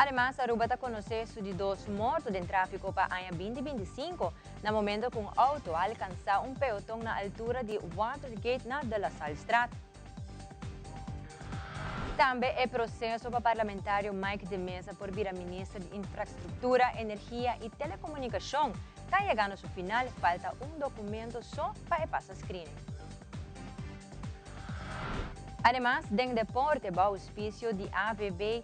Además, Aruba está conociendo de dos muertos en tráfico para el año 2025, en el momento que un auto alcanza un pelotón a la altura de Watergate na de la Salstraat. Também é processo para o parlamentário Mike de Mesa por vir a ministro de Infraestrutura, Energia e Telecomunicação. Está chegando ao seu final, falta um documento só para passar screening. Además, den deporte, o auspício de AVB,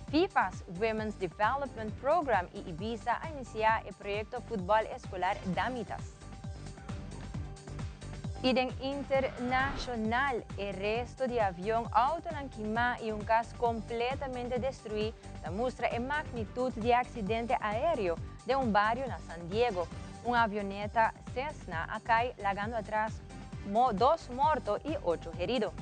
FIFA's Women's Development Program e Ibiza a iniciar o projeto Futebol Escolar Damitas. E den internacional, o resto de avião autolanquimado e caso completamente destruído mostra a magnitude de acidente aéreo de bairro na San Diego. Uma avioneta Cessna cai, largando atrás 2 mortos e 8 heridos.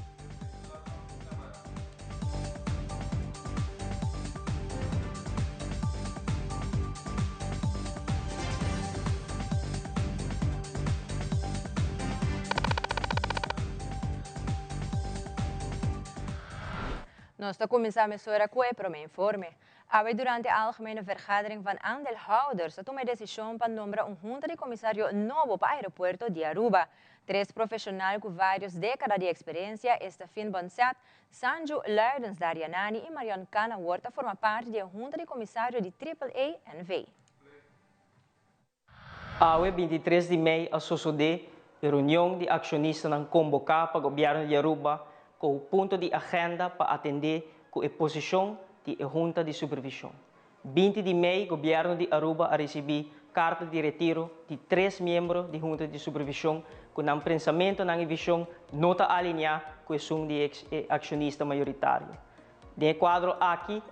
Nós começamos agora com o primeiro informe. Durante a algemene vergadering van aandeelhouders tomou a decisão para nomear junta de comissário novo para o aeroporto de Aruba. 3 profissionais com várias décadas de experiência, Stefan Bonsat, Sanju Luidens Darianani e Marion Cana Huerta formam parte da junta de comissário de AAA-NV. A 23 de maio, a SOSODE, a reunião de acionistas convocada para o governo de Aruba, com o ponto de agenda para atender com a posição da Junta de Supervisão. 20 de maio, o governo de Aruba a receber carta de retiro de 3 membros da Junta de Supervisão com um pensamento na visão nota alinhada com a ação de acionista maioritário. No quadro aqui,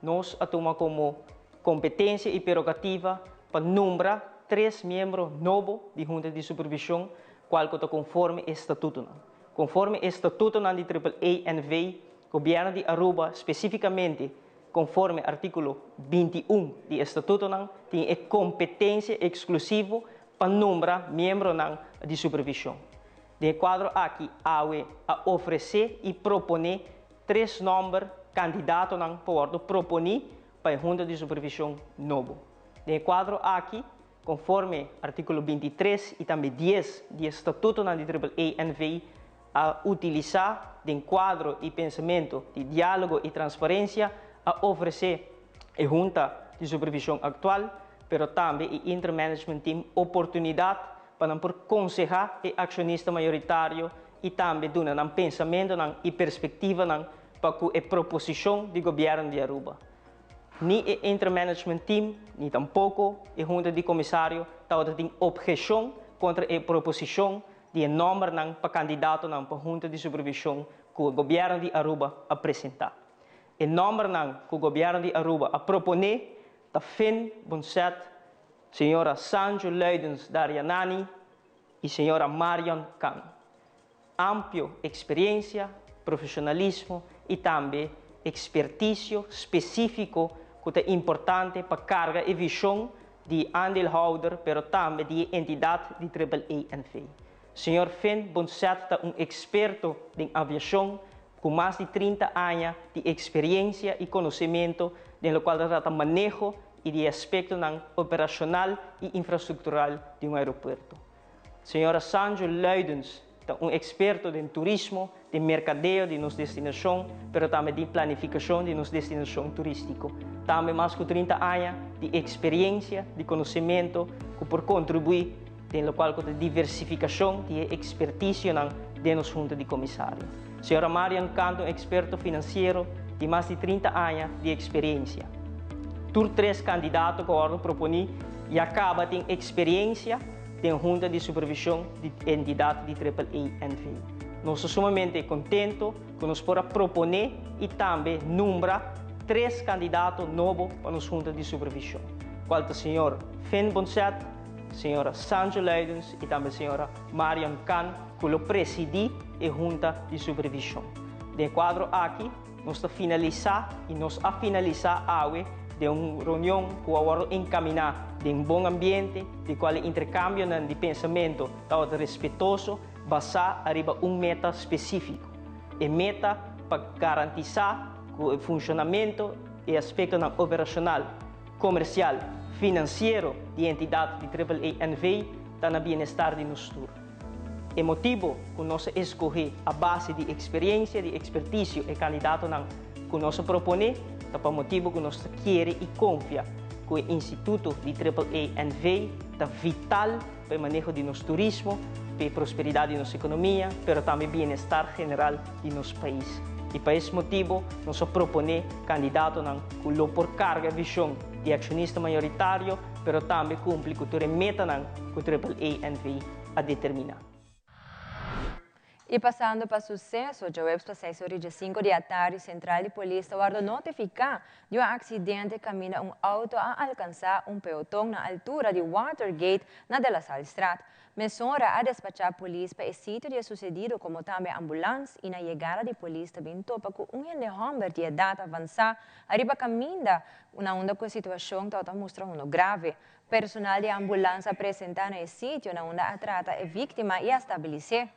nós tomamos como competência e prerrogativa para nombrar 3 membros novos da Junta de Supervisão, qual está conforme o estatuto. Conforme o estatuto da AAA-NV, o governo de Aruba, especificamente conforme o artículo 21 do estatuto, tem a competência exclusiva para nombrar membros de supervisão. De quadro aqui, a oferecer e propor 3 nomes candidatos para propor para a Junta de Supervisão novo. De quadro aqui, conforme artículo 23 e também 10 do estatuto da AAA-NV, a utilizar de quadro e pensamento de diálogo e transparência a oferecer a Junta de Supervisão atual, mas também o Intermanagement Team oportunidade para aconselhar o acionista maioritário e também dar um pensamento e perspectiva para a proposição do governo de Aruba. Nem o Intermanagement Team, nem tampouco a Junta de Comissário tem objeção contra a proposição de nome para candidato para a Junta de Supervisão que o governo de Aruba apresentar. O nome que o governo de Aruba a proponer é Stefan Bonsat, senhora Sanju Luidens Darianani e senhora Marion Cana. Ampla experiência, profissionalismo e também expertise específico que é importante para a carga e visão de aandeelhouder, mas também de entidade de AAA-NV. Senhor Stefan Bonsat é experto em aviação com mais de 30 anos de experiência e conhecimento, no qual trata manejo e de aspecto operacional e infraestrutural de aeroporto. Senhora Sanju Luidens é experto em turismo, de mercadeio de nossa destinação, mas também de planificação de nossa destinação turística. Também mais de 30 anos de experiência, de conhecimento, que por contribuir no qual a diversificação de expertise de nossa junta de comissário. Senhora Marion Canto é experto financeiro de mais de 30 anos de experiência. Tur 3 candidatos que eu proponi e acaba tem experiência em junta de supervisão de entidade de AAA-NV. Nós somos sumamente contentos que nos podemos proponer e também nombrar 3 candidatos novos para a nossa junta de supervisão. Qual é o senhor Stefan Bonsat, senhora Sanju Luidens e também a senhora Marion Cana, que preside a Junta de Supervisão. De quadro aqui, nós a finalizar de uma reunião que vai encaminhar de um bom ambiente, de qual intercâmbio de pensamento respeitoso, basado em meta específico. A meta para garantizar que o funcionamento e aspecto operacional, comercial, financeiro de entidade de AAA-NV está no bem-estar de nós todos. É motivo que nós escolher a base de experiência, de expertise e candidato que nós propõe, é para motivo que nós queremos e confia que o Instituto de AAA-NV está vital para o manejo de nosso turismo, para a prosperidade de nossa economia, mas também bem-estar geral de nosso país. E para esse motivo, nós propomos candidato que lo por carga visão de acionista maioritário, mas também cumpre com a meta que o AAA-NV a determinar. E passando para sucesso, já webs para 6 horas 5 da tarde, Central de Polícia guarda notificar de um acidente caminha auto a alcançar pelotão na altura de Watergate, na De La Salle Strat. Mesora a despachar a polícia para o sítio de sucedido, como também ambulância e na chegada de polícia também topa com homem de idade avançada, arriba caminha na onda com a situação que está mostrando grave. Personal de ambulância apresenta no sítio na onda a trata a vítima e a estabilizar.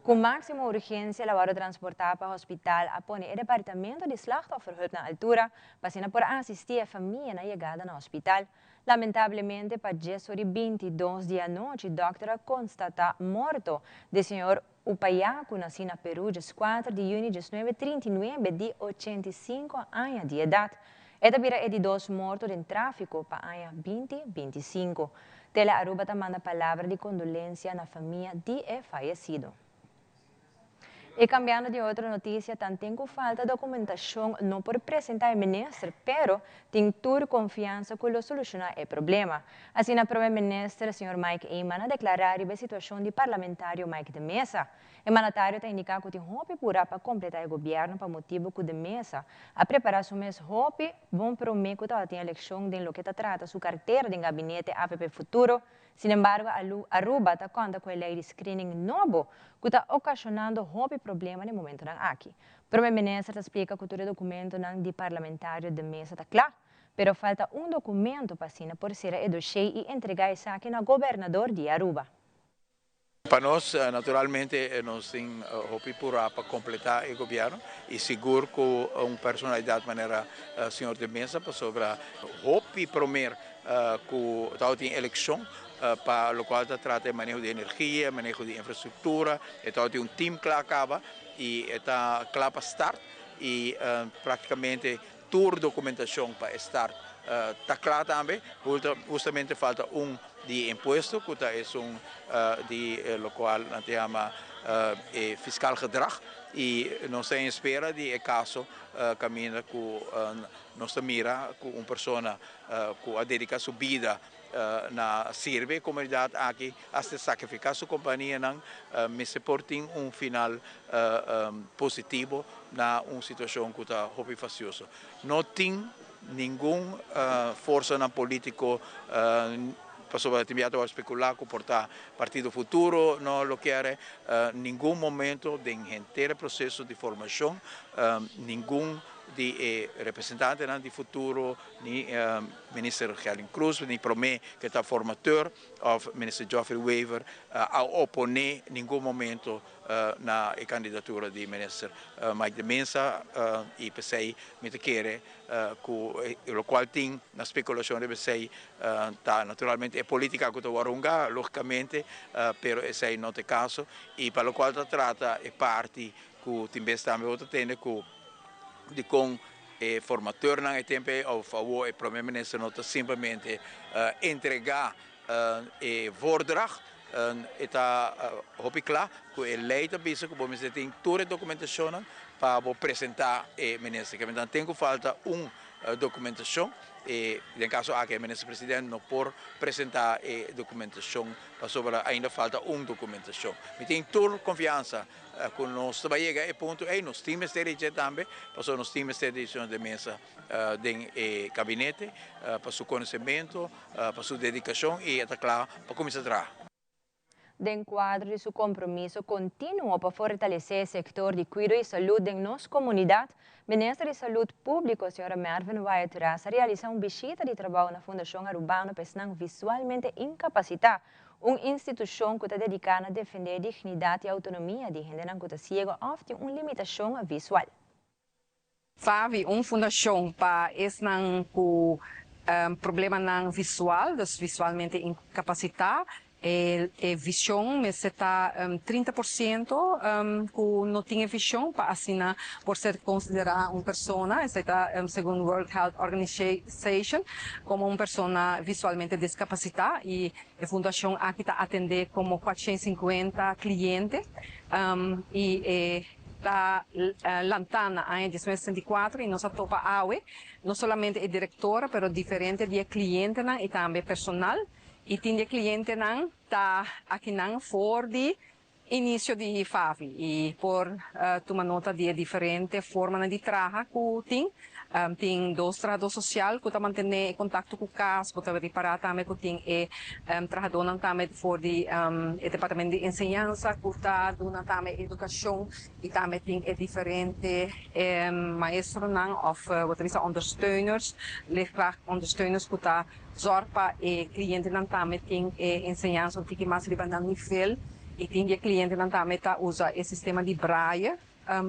Com máxima urgência, ela transportar para o hospital a pôr o departamento de slachtofferhulp na altura, para por assistir a família na chegada no hospital. Lamentavelmente, para 22 da noite, a doutora constata morto do senhor Upayaku, nascido na Peru, dia 4 de junho de 1939, de 85 anos de idade. Esta vira de 2 mortos em tráfico para o ano 2025. Tele Aruba também manda palavra de condolência na família de falecido. E cambiando de outra notícia, também com falta de documentação não por apresentar o ministro, pero tem toda confiança que ele solucionar o problema. Assim, o primeiro-ministro, o Sr. Mike Eyman, a declarar a situação de parlamentário Mike de Mesa. O mandatário tem indicado que tem roupa pura para completar o governo, para motivo que de Mesa a preparação mês roupa vão prometer que tem eleição de lo que trata sua carteira de gabinete APP Futuro. Sin embargo, Aruba está conta com a lei de screening novo, que está ocasionando roupa problema no momento aqui. O primeiro-ministro explica que o documento de parlamentário de mesa está claro, mas falta documento para assinar por ser o dossiê e entregar isso aqui ao governador de Aruba. Para nós, naturalmente, nós temos roupa pura para completar o governo e seguro que uma personalidade maneira o senhor de mesa para sobre roupa primeiro que está em eleição, para o qual trata de manejo de energia, manejo de infraestrutura, então tem time que acaba e está claro para start e praticamente toda a documentação para start está claro também, justamente falta de imposto, que é de lo qual se chama fiscal gedrag e nós temos espera de caso caminha com nós mira com uma pessoa que a dedica sua vida na serve comunidade aqui até sacrificar sua companhia me suportem final positivo na uma situação que está muito faciosa. Não tem nenhuma força na político sobre a atividade a especular que portar Partido Futuro não lo quer nenhum momento de inteiro processo de formação nenhum de representante de futuro nem ministro Helen Cruz nem promê que está formador ou ministro Geoffrey Weaver a oponer nenhum momento na candidatura de ministro Mike de Mesa e pensei me quer o qual tem na especulação de pensei tá naturalmente é política que o warunga logicamente pero esse não é o caso e para o qual trata é parte que também também outra tem de com formador não é tempo ao favor o primeiro-ministro não está simplesmente entregar voordrag está claro que a lei também que vamos ter toda a documentação para apresentar o ministro que então tem que falta documentação e no caso aqui o ministro-presidente não pode apresentar a documentação para sobre ainda falta documentação me tem toda confiança que nós vai chegar a ponto nós temos de também para nós temos de mesa de gabinete para seu conhecimento para sua dedicação e está claro para começar a trabalhar. De enquadro de seu compromisso contínuo para fortalecer o setor de cuidado e saúde em nossa comunidade, o ministro de Saúde Pública, a senhora Mervyn Wyatt-Rassa, realiza uma visita de trabalho na Fundação Arubana para visualmente incapacitar, uma instituição que está dedicada a defender a dignidade e a autonomia de gente que está cega ou tem uma limitação visual. FAVI, fundação para esse não com problema não visual, dus visualmente incapacitado, visão, mas está 30% que não tinha visão para assinar por ser considerada uma pessoa, está segundo World Health Organization, como uma pessoa visualmente discapacitada e a fundação aqui está atender como 450 clientes e da Lantana em 2064 e nós topa AUE, não somente a diretora, mas diferente de cliente e também personal. E tem cliente que está aqui for de início de FAVI e por tomar nota de diferente forma de trabalho que tem dois trabalhadores sociais que manter contato com o caso, que reparar também que tem trabalhador também for de departamento de ensinança, que está dando também educação e também tem diferente maestros ou ondersteuners, leerkrachtondersteuners que está zorg para cliënten dan também tem ensinança que mais libera nível e tem cliente dan também tá usa o sistema de braille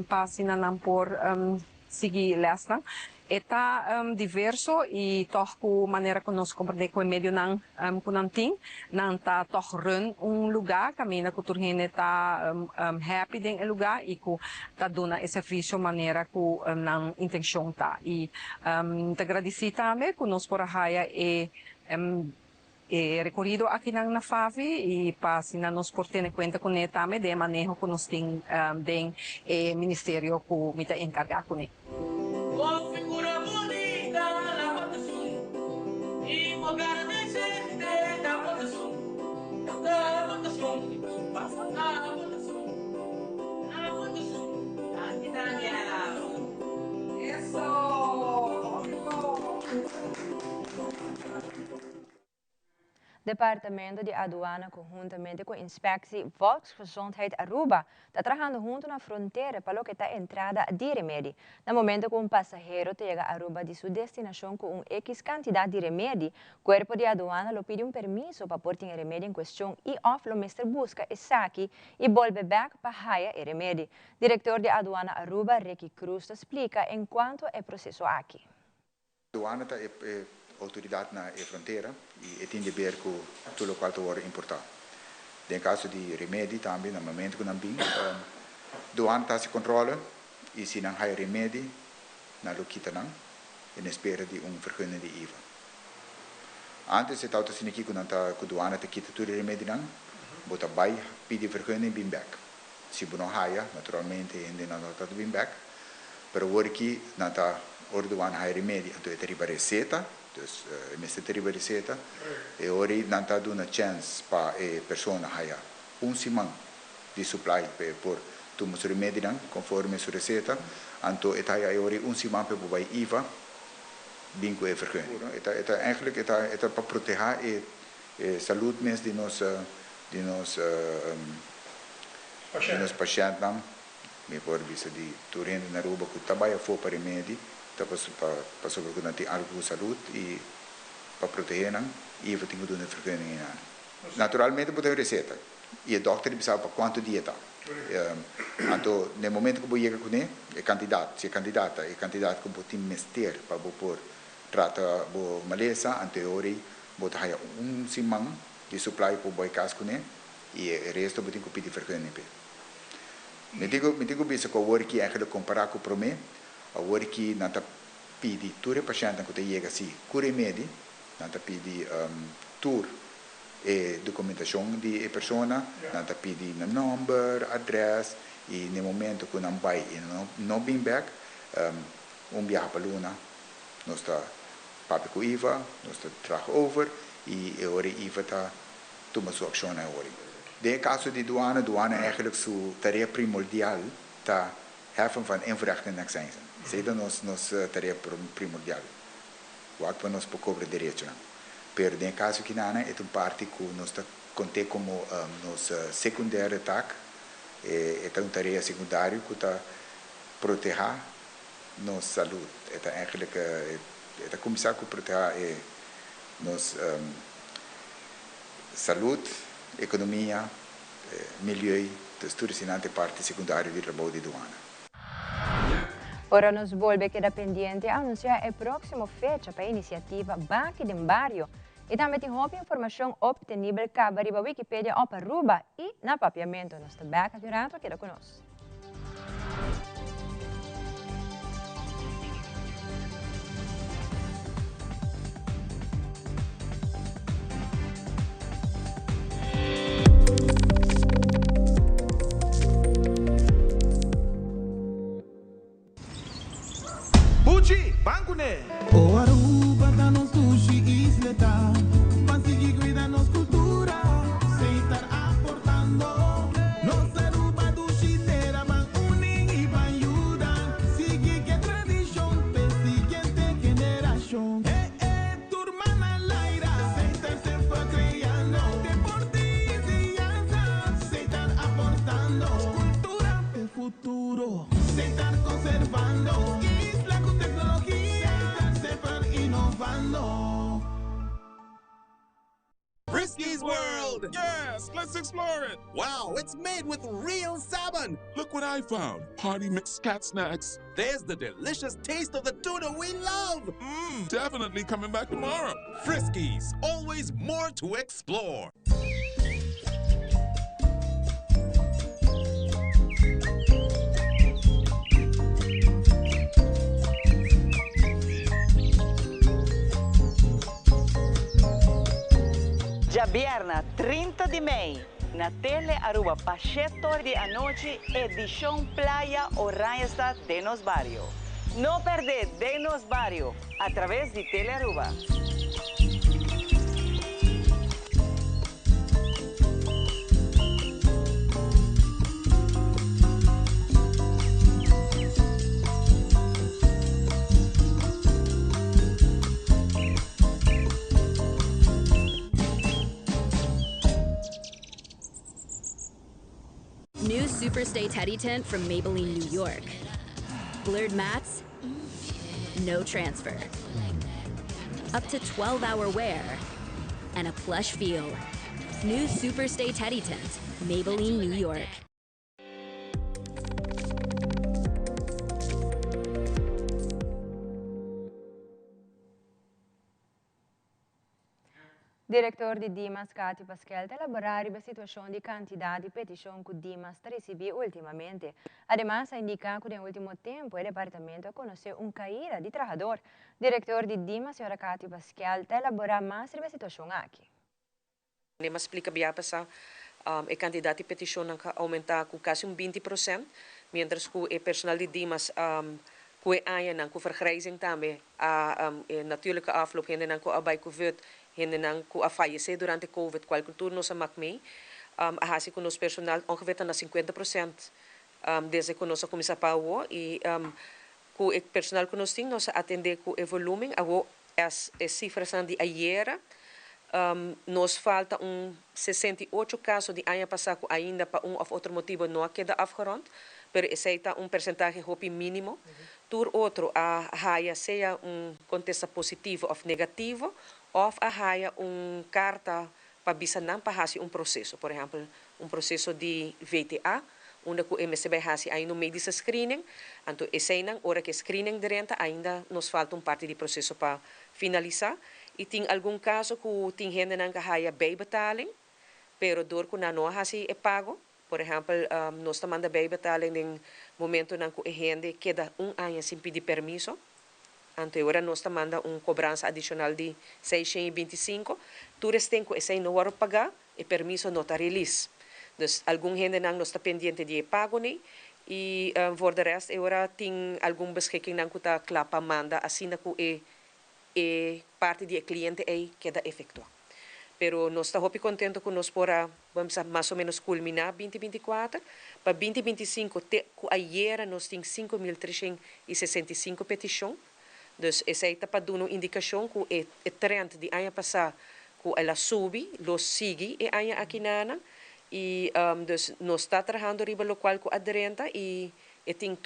para ensinar por seguir lesson está diverso e toch com maneira que nós compreendemos com o meio não tem não tá toch run lugar caminha que turhine está happy dentro lugar e que tá dando esse serviço maneira que não intenção tá e te agradecer também que nós por a raia recorrido aqui na FAVI e para assim nós por ter em conta com ele também de manejo que nós tem do ministério que me está encarregado com ele. Departamento de Aduana, conjuntamente com a Inspectie Volksgezondheid Aruba, está trabalhando junto na fronteira para o que está a entrada de remédio. No momento que um passageiro chega a Aruba de sua destinação com X quantidade de remédio, o Corpo de Aduana lhe pede permisso para pôr o remédio em questão e off o mestre busca e saque e volve back para raia o remédio. Diretor de Aduana Aruba, Ricky Cruz, explica enquanto é processo aqui. Aduana autoridade na fronteira e tem de ver com tudo o qual é importante. Em caso de remédio também, no momento que não tem, aduana se controla e se não há remédio, não lo quita não, em espera de vergunning de IVA. Antes se estava assim aqui quando a aduana te quita tudo remédio não, bota vai pedir vergunning bem back. Se não há, naturalmente ainda não está bem back, pero agora aqui não está aduana há remédio, então é ter receita. Dus mestre teriba receita e ori não está dando chance para a pessoa haya semana de supply por tomar o remédio conforme sua receita, então está aí ori semana para vai IVA bem com a vergunning. Eta eigenlijk eta para proteger a saúde mesmo de nos pacientes me por visa de turendo na Aruba que trabalha for para remédio para sobreviver algo de saúde e para proteger e vai ter que dar vergunning. Naturalmente pode receita e o doutor precisa para quanto dieta. Então no momento que você chega com ele é candidato, se é candidata que pode mestre para por trata bo maleza anteriori pode haya semana de supply para boy cas com ele e o resto pode que pedir vergunning. Me digo bisa que o work eigenlijk comparar com o prome a work nanta pidi tudo paciente que chega assim cure medi nanta pidi tour e documentação de pessoa nanta pidi number address e no momento que não vai e não bem back viaja para Luna nós está papo com IVA nós está track over e agora IVA está toma sua ação agora. De caso de douane eigenlijk sua tarefa primordial está heffen van inverrichting zijn. Zeiden nos tarefa primordial. Wat we nos cobrar direito. Pero em caso que não é parte que nos contém como nos secundária tac é uma tarefa secundária que está proteger nossa saúde. É eigenlijk é começar a proteger nossa saúde, economia, meio, tudo isso parte secundário de trabalho de douane. Ahora nos vuelve a quedar pendiente a anunciar el próximo fecha para a iniciativa Banque del Barrio. E também tem outra informação obtenível na Wikipedia ou para Aruba e na papiamento. Nós estamos aqui durante queda conosco. Buchi, bancune! O Aruba tá nos sushi isleta, mas seguir cuida nos cultura, sem estar aportando. Nos Aruba do chiteira, van unem e van ajudar. Seguir que tradição, pe siguiente geração. Turma na laira, sem estar sempre criando. Deporte e ciência, sem estar aportando. Cultura é futuro, sem estar conservando. Frisky's World! Yes, let's explore it! Wow, it's made with real salmon! Look what I found! Party mixed cat snacks. There's the delicious taste of the tuna we love! Definitely coming back tomorrow. Frisky's, always more to explore. Já viernes 30 de maio, na Tele Aruba Pachetor de a noite, edição Playa Oranjestad de Nos Barrio. Não perder de Nos Barrio, através de Tele Aruba. New Superstay Teddy Tent from Maybelline, New York. Blurred mats, no transfer. Up to 12-hour wear, and a plush feel. New Superstay Teddy Tent, Maybelline, New York. Diretor de Dimas, Cátia Pascal, elaborar a situação de quantidade de petição que Dimas recebeu ultimamente. Además, indica que no último tempo o departamento conheceu caída de trabalhador. Diretor de Dimas, senhora Cátia Pascal, elaborar mais sobre a situação aqui. Mas explica bem para a quantidade de petição aumentar com quase 20%, mientras que o personal de Dimas que ainda com vergrijzing também a natuurlijke afloop hen dan ko abay COVID hen dan ko a fallecer durante COVID qual cultura nos makmei a hasi com nos personal ongeveer na 50% desde que nós começa para o e com o personal que nós tem nós atender com o volume as cifras de ayer nos falta 68 casos de ano passado ainda para ou outro motivo não queda afgerond, pero esse está percentual hopi mínimo. Tur outro a haia seja contesta positivo ou negativo, ou a haia carta para bisa não para hasi processo, por exemplo, processo de VTA, onde o MCB hasi ainda no meio desse screening, então esse não hora que screening de renta ainda nos falta parte de processo para finalizar. E tem algum caso que tem gente que haya bijbetaling, pero door que não hasi é pago. Por exemplo, nós mandamos bijbetaling no momento em que a gente queda ano sem pedir permiso. Então, agora nós mandamos cobrança adicional de 625. Todos têm que esse não vai pagar e permiso não está release. Então, algum gente não está pendente de pago nem. E, por de resto, agora tem algum beschikking que está clapa manda, assim que e parte do cliente aí queda efetuada. Pero nós estamos muito contentes que nós podemos, vamos mais ou menos culminar 2024. Para 2025, ayer nós temos 5.365 petições. Então, essa está para dar uma indicação que o trend de ano passado, que ela sobe, lo sigue e ano aqui nana. E nós estamos trabalhando riba local com aderente e tem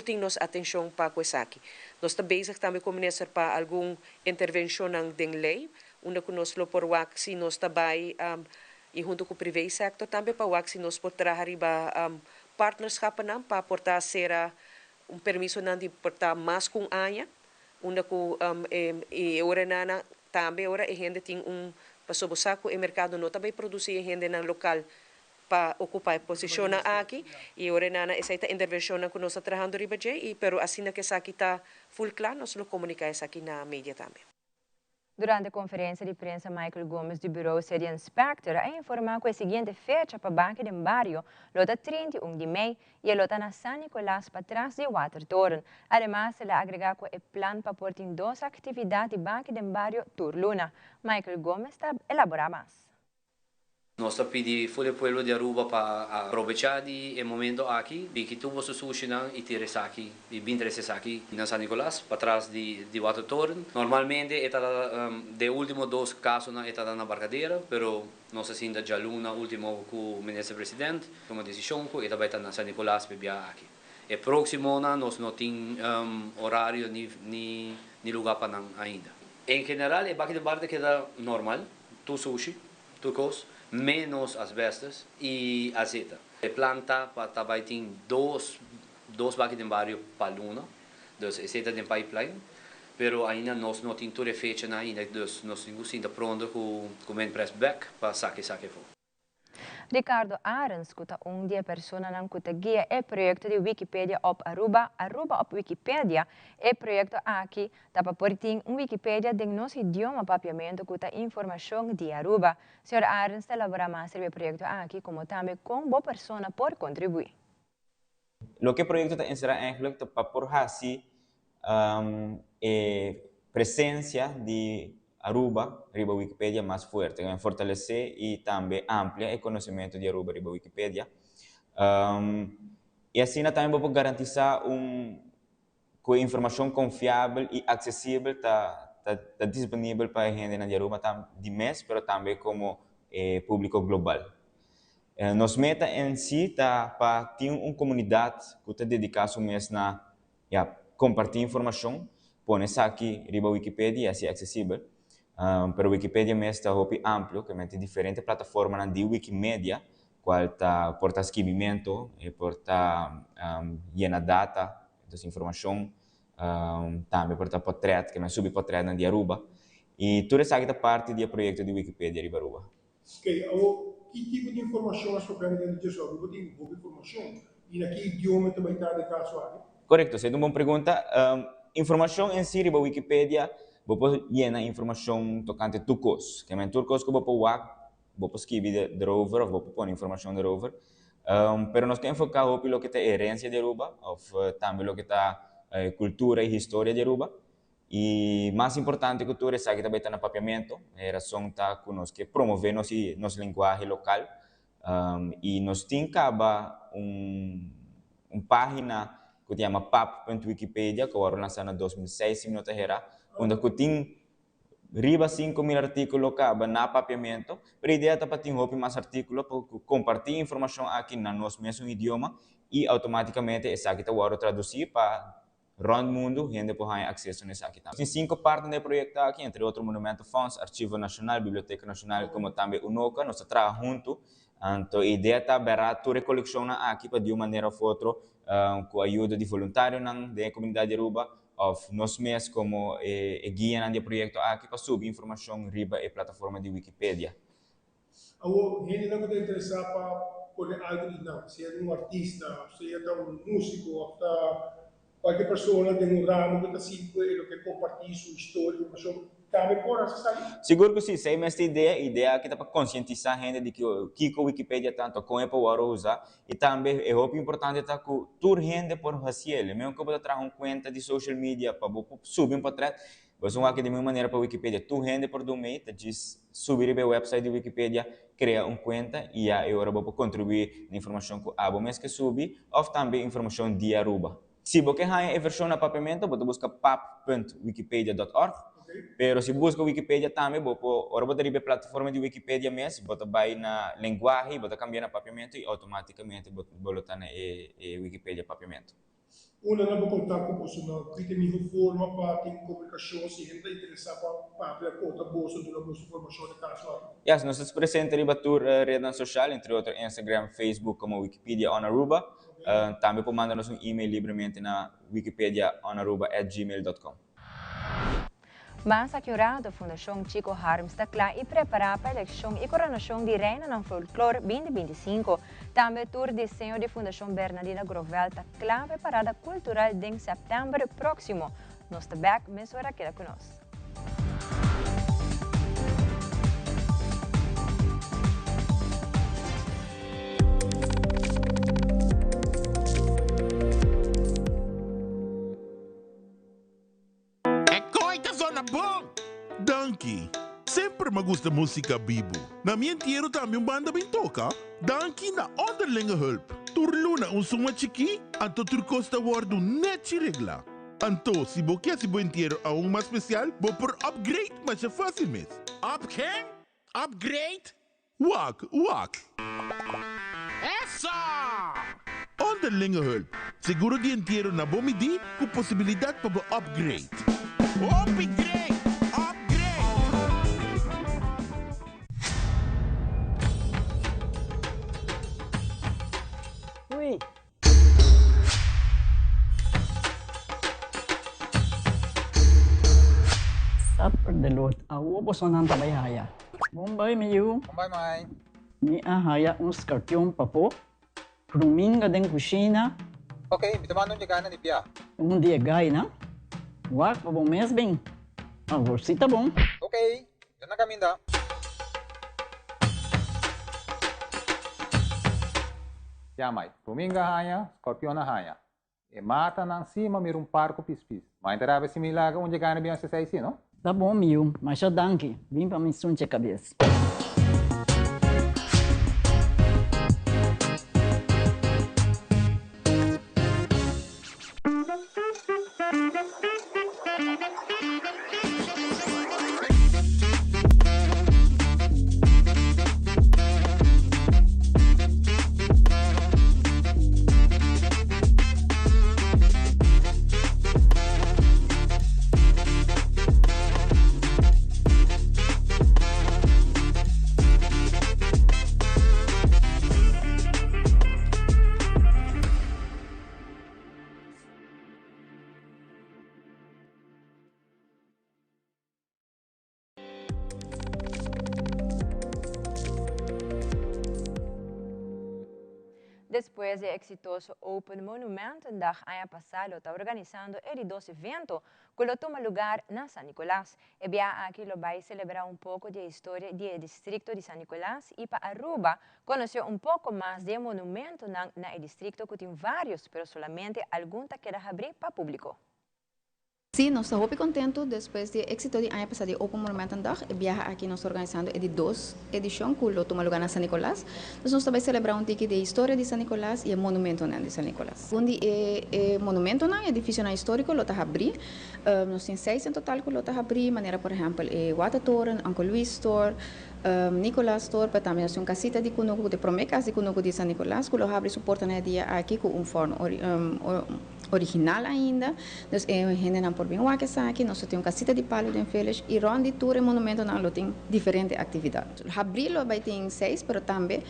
tem nos atenção para isso aqui. Nós estamos bezig também com o ministro para alguma intervenção de lei, onde nós por waxi nós também e junto com o privado sector também para waxi nós por trabalhar riba partnership para aportar ser permiso na di portar mais com anha, onde ku e ora na também ora e gente tem pasobosaco e mercado não também produzir gente na local para ocupar posição aqui e ora na essa intervenção que nós estamos trabalhando riba e pero assim que essa aqui está full claro nós lo comunicar essa aqui na mídia também. Durante a conferência de prensa, Michael Gomes, do Bureau City Inspector, a informar que a seguinte fecha para o Banco de Barrio, lota 31 de maio, e a lota na San Nicolás para trás de Watertoren. Además, se agrega que o plano para portar duas atividades de Banco de Barrio Turluna. Michael Gomes está elaborar mais. Nós pedimos ao povo de Aruba para aproveitar o momento aqui, de que tuvo su sushi e ter aqui, e interesse aqui na San Nicolás, para trás de Watertoren. Normalmente, de últimos 2 casos, está na barcadeira, pero nós ainda já luna último com o ministro-presidente, uma decisão que está na San Nicolás para aqui. E próximo, nós não temos horário nem lugar para ainda. Em geral, o Banco de Barrio queda normal, tu sushi, tu coisa, menos asbestos e azeite. A planta também tem dois bancos de barrio para luna, então esse tem pipeline, pero ainda nós não temos tudo feito ainda, então nós temos ainda pronto com o press back para saque for. Ricardo Arens, que é dia persona que guia o projeto de Wikipedia op Aruba op Wikipedia. O projeto aqui está para pôr Wikipedia de nosso idioma papiamento que a informação de Aruba. Sr. Arens elabora mais sobre o projeto aqui, como também com boa persona por contribuir. O que o projeto está encerrado é para pôr assim a presença de Aruba, riba Wikipedia mais forte, fortalecer e também ampliar o conhecimento de Aruba, riba Wikipedia. E assim também vamos garantir que a informação confiável e acessível está disponível para a gente na Aruba de mês, mas também como público global. Nossa meta em si está para ter uma comunidade que está dedicada a mês na compartilhar informação, pôr isso aqui riba Wikipedia, assim acessível. Pero Wikipedia mesmo está muito amplo, que tem diferentes plataformas de Wikimedia, qual está porta escrevimento, porta llena data, então informação, também porta portrait, que é subir portrait na Aruba, e tudo isso aqui é parte do projeto de Wikipedia de Aruba. Ok, que tipo de informação as pessoas têm de Aruba? Tem boa informação e naquele idioma também está de caso aqui? Correto, essa é uma boa pergunta. Informação em si, riba Wikipedia, você llena informação tocante turcos, que é turcos que você escrever de rover, ou você põe informação de rover. Pero nós temos focado no que é herência de Aruba, ou também no que é cultura e história de Aruba. E mais importante que tudo, é que também está no papiamento, a razão está que nós que promover nossa linguagem local. E nós temos uma página que se chama pap.wikipedia, que foi lançada em 2006, onde tem riba 5.000 artículos na papiamento, pero a ideia é para ter mais artículos para compartilhar informação aqui no nosso mesmo idioma e automaticamente essa aqui está traduzir para o mundo, a gente pode ter acesso a isso aqui. Tem 5 partes do projeto aqui, entre outros Monumento Fonds, Arquivo Nacional, Biblioteca Nacional, como também o NOCA, nós trabalhamos juntos. Então a ideia é para toda a coleção aqui para de uma maneira ou outra, com a ajuda de voluntários da comunidade de Aruba, nós mesmos como guia no projeto aqui para subir informação riba a plataforma de Wikipedia. A gente não está interessado para poder algo não, se é artista, se é músico, qualquer pessoa tem ramo que está simples, que compartilha sua história, informação, também pode acessar. Seguro que sim, essa é a ideia aqui para conscientizar a gente de que o Wikipedia tanto como é para usar e também é muito importante que toda a gente pode fazer, mesmo que você traga uma conta de social media para subir um portrait, você vai aqui de uma maneira para a Wikipedia, toda a gente pode subir para o website de Wikipedia, criar uma conta e agora você contribuir na informação que a você que subir, ou também informação de Aruba. Se você quer a versão de papiamento, você busca pap.wikipedia.org. Pero se busca Wikipedia também, ora você ir a plataforma de Wikipedia mesmo, você vai na linguagem, você cambia na papiamento e automaticamente você está na Wikipedia papiamento. Una não vou contar com você não, que tem nível forma para ter comunicação, se a gente está interessado para abrir a conta bolsa de uma informação de caso. Nós estamos presentes em toda a rede social, entre outros Instagram, Facebook, como Wikipedia on Aruba. Também pode mandar-nos e-mail livremente na wikipedia.gmail.com. Mas a Fundação Chico Harms está clara e preparar para a eleição e coronação de Reina no Folclore 2025. Também o desenho de Fundação Bernardina Grovel está clara para a parada cultural de setembro próximo. Nós estamos back, mas agora queda conosco. Bom, Danke. Sempre me gusta música bibo. Na minha tierra também banda bem toca. Danke na onderlinge hulp. Turluna suma chiki, anto turcosta wardu net regla. Anto, se bo quer se bo inteiro a uma especial, bo por upgrade, mas é fácil mesmo. Up quem? Upgrade? Wak. Essa! Onderlinge hulp. Seguro de inteiro na bomidi, com possibilidade para upgrade. Upgrade! Ui. Sapper de lot, awo po sonan tabayaya. Bombay miyu. Bombay mai. Ni ahaya uns kartyon papo. Pruminga den kusina. Okay, bitamano niya gana ni Pia. Dia gay na. Wak pa bom mes bem. Sita bom. Okay, yan na kami da. Yamay, Puminga haya, Scorpion na haya. E mata nang cima mirum parco pispis. Mas interava se milaga onde gana bem se sai no? Tá bom, miu, mas já danke. Vim para me sunche cabeça. Después del exitoso Open Monumento Dag año pasado, está organizando el 2 evento que lo toma lugar en San Nicolás. Y bien aquí lo va a celebrar un poco de historia del distrito de San Nicolás y para Aruba conocer un poco más del monumento en el distrito que tiene varios, pero solamente algunos que abrir para público. Sim, nós estamos muito contentes depois do êxito do ano passado de Open Monumento Dag. E viaja aqui nós organizando a 2 edição que lo toma lugar na San Nicolás. Nós também celebrar um tique de história de San Nicolás e o monumento de San Nicolás. Onde o monumento é edifício histórico, lo está abrir. Nós temos 6 em total que lo está abrir. Maneira, por exemplo, Watertoren, Uncle Louis Store, Nicolás Store, mas também nós temos casita de Kunuku, de promecas de Kunuku de San Nicolás, que lo abre suporta na dia aqui com forno original ainda. Nós generamos por bem o aqui, nós temos casita de palo de Félix e onde todo o monumento não tem diferentes atividades. Abrilo vai ter 6, mas também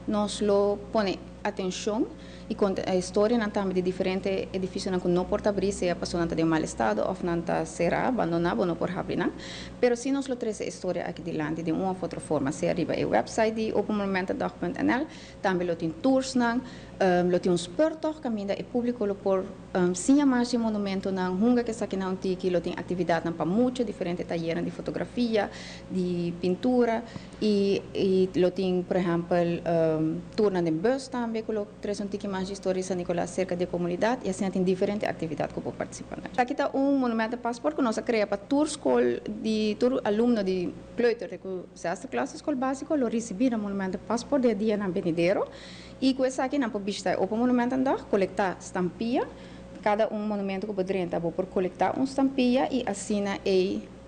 nós lo põe atenção e conta a história também de diferentes edifícios que não pode abrir se a pessoa está em mau estado ou não está será abandonado não pode abrir não. Mas se nós lo traz a história aqui delante de uma outra forma, se arriba o website de openmonumentendag.nl, também lo tem tours não, lo tem speurtocht caminho e público lo por sim mais de monumento não, hunga que está aqui não tiki, lo tem atividade para muitos diferentes talleres de fotografia, de pintura e lo tem por exemplo tour de bus também que lo traz tiki mais de história de San Nicolás cerca da comunidade e assim tem diferentes atividades que pode participar. Aqui está monumento de passaporte que nós criamos para tour school de tour aluno de kleuter de 6e classe escola básica lo receber monumento de passaporte de dia na Benedero e com essa aqui não pode visitar o monumento andar coletar estampilha cada monumento que poderia estar por coletar estampilha e assina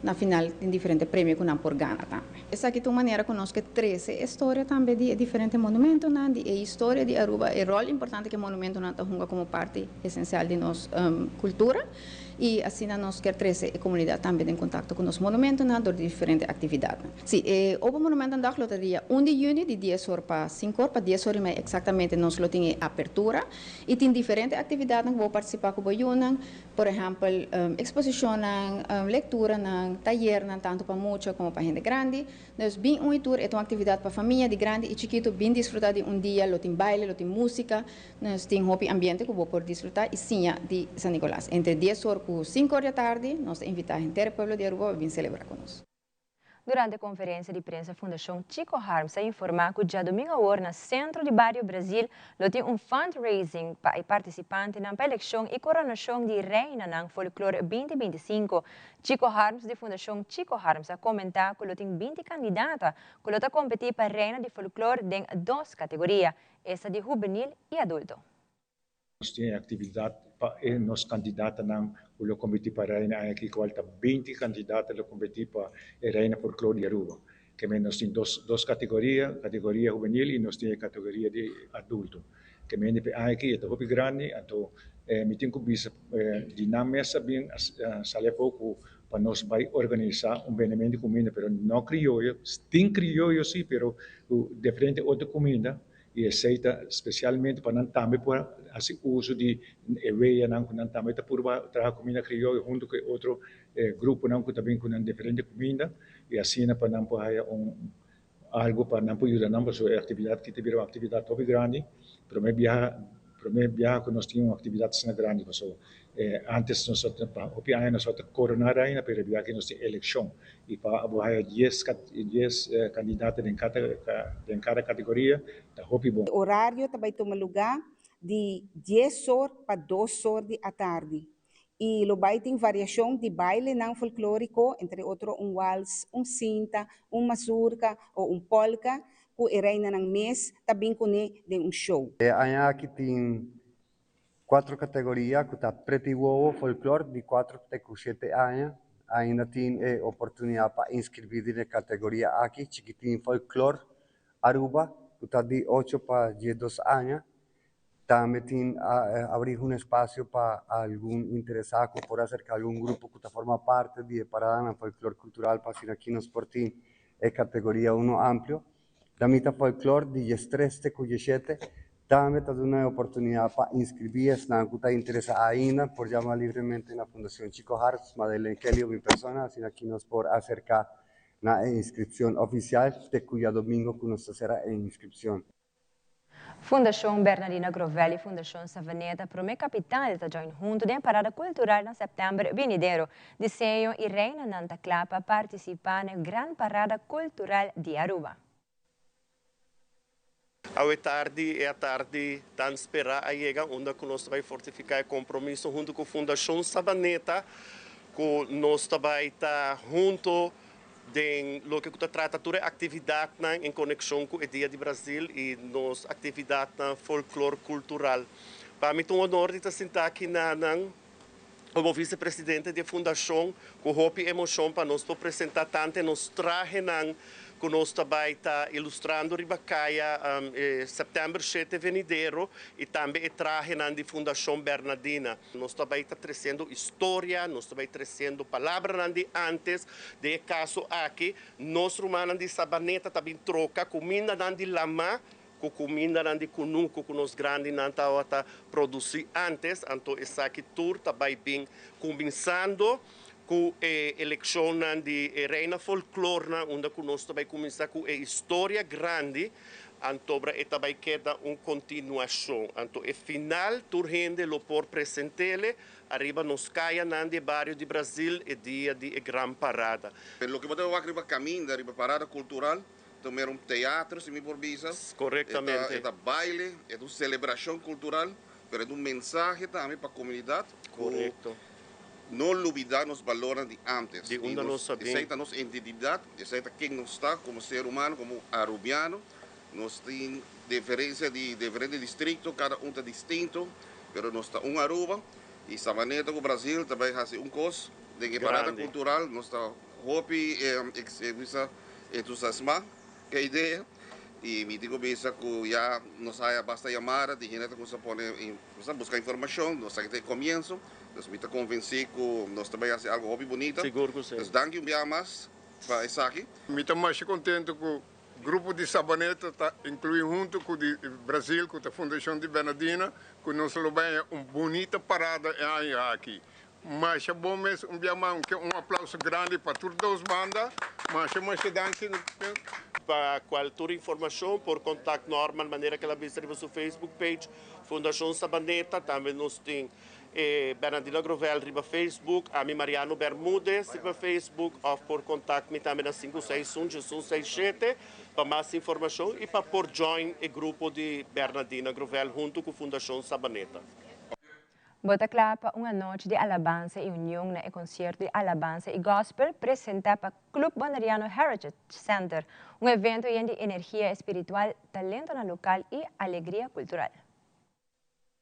na final tem diferentes prêmios que não por ganhar também. Essa aqui é uma maneira que nós que 13 história também de diferentes monumentos, de história de Aruba, e rol importante que o monumento não está como parte essencial de nossa cultura e assim nós quer trazer a comunidade também em contato com os monumentos, door diferentes atividades. Sim, o monumento andag lo dia 1 de junho de 10 horas para 5 horas, para 10 horas mais exatamente nós lo tem abertura e tem diferentes atividades que vou participar com o por exemplo, exposição, leitura, taller, tanto para muitos como para gente grande. Nós bem um tour é uma atividade para família de grande e chiquito, bem desfrutar de dia, lo tem baile, lo tem música, nós tem hobby ambiente que vou por desfrutar e sim de San Nicolás. Entre 10 horas e 5 horas da tarde, nós invitamos a inteiro pueblo de Aruba a vir celebrar conosco. Durante a conferência de prensa, a Fundação Chico Harms informou que já domingo agora, no centro de Barrio Brasil, tem fundraising para participantes na eleição e coronação de Reina na Folclore 2025. Chico Harms, de Fundação Chico Harms, comentou que tem 20 candidatas que estão competir para Reina de Folclore em 2 categorias, essa de juvenil e adulto. Nós temos atividade para nos candidatos o competir para a Reina, aqui falta 20 candidatos para competir para a Reina Folclore de Aruba. Que nós temos duas categorias, categoria juvenil e nós temos a categoria de adulto. Que aqui é muito grande, então me tenho que ver dinâmica bem, sale pouco para nós vai organizar benefício de comida, mas não crioulo, tem crioulo sim, mas diferente outra comida. E aceita especialmente para não também por assim uso de aveia não também por trazer comida crioula junto com outro grupo não que também com diferente comida e assim para não por algo para não por ajudar não para sua atividade que teve uma atividade muito grande para mim viajar que nós tínhamos uma atividade assim grande antes nós nós coronar ainda para viajar que nós temos eleição e para haver 10 candidatos em cada categoria da hopi bom. O horário também toma lugar de 10 horas para 2 horas da tarde. E lo vai tem variação de baile não folclórico, entre outros vals, cinta, mazurca ou polka, que reina no mês, também com de show. Aqui tem 4 categorias, que está preto e uovo, folclore, de 4 até 7 anos. Ainda tem oportunidade para inscrever na categoria aqui, chiquitinho folclore, Aruba, que está de 8 para 12 anos. Também tem abrir um espaço para algum interessado por acercar algum grupo que forma parte de parada na folclore cultural, para assim aqui nos portim é categoria 1 amplo. Também está folclore de 3 até 17. Também está dando uma oportunidade para inscrever, se não está interessado ainda, por chamar livremente na Fundação Chico Harms, Madeleine Kelly ou minha pessoa, assim aqui nos por acercar na inscrição oficial, de cuja domingo que nos será a inscrição. Fundação Bernardina Grovelli e Fundação Savaneta Promé Capital está join junto de parada cultural em setembro venideiro. Desenho e Reina Nanta Clapa participar na Gran Parada Cultural de Aruba. A tarde, tan esperar a chegar onde nós vai fortificar o compromisso junto com a Fundação Savaneta, que nós também está junto de lo que trata toda atividade em conexão com o Dia de Brasil e nos atividade folclore cultural. Para mim é um honor de estar sentado aqui como vice-presidente da Fundação, com hope e emoção para nós apresentar tanto nos traje que nós também está ilustrando Ribacaia setembro 7 venideiro e também traje na Fundação Bernardina. Nós também está trazendo história, nós também trazendo palavras de antes, de caso aqui, nós romanos de Sabaneta também troca comida de lama, com comida de cunuco que nós grandes não está produzir antes, então essa aqui tour também bem começando com a eleição de Reina Folclore, onde nós também começamos com a história grande, então também queda uma continuação. Então, o final, turrende lo por presentele, arriba nos caia de Barrio de Brasil, e dia de Gran Parada. Pelo que eu arriba caminho, arriba parada cultural, também um teatro, se me por visas. Corretamente. É baile, é uma celebração cultural, mas é mensagem também para a comunidade. Correto. Não olvidar os valores de antes. De onde nós sabemos. Aceita nossa identidade, aceita quem nós está como ser humano, como arubiano. Nós temos diferença de diferentes distritos, cada um está distinto, mas nós está Aruba. E Savaneta, o Brasil, também faz coisa de parada cultural. Nós está hopi, entusiasmar, que a ideia. e me digo bisa que já nos haya basta llamar de gente que se pone buscar informação, nós aqui tem começo, nós me está convencer que nós também fazer algo hobby bonito. Seguro que sim. Então, danke mais para isso aqui. Me estou mais contente com o grupo de Sabaneta, tá incluindo junto com o de Brasil, com a Fundação de Bernardina, que nós levamos uma bonita parada aqui. Mas é bom mesmo, um aplauso grande para todas as bandas, mas é mais danke. Para qualquer informação, por contato normal, maneira que ela vista no seu Facebook page, Fundação Sabaneta, também nós temos Bernardina Grovel riba Facebook, a mim Mariano Bermúdez riba Facebook, ou por contato me também na 561-167 para mais informação e para por join o grupo de Bernardina Grovel junto com a Fundação Sabaneta. Bota clapa uma noite de alabanza e união no concerto de alabanza e gospel apresentado para o Club Bonariano Heritage Center, um evento de energia espiritual, talento na local e alegria cultural.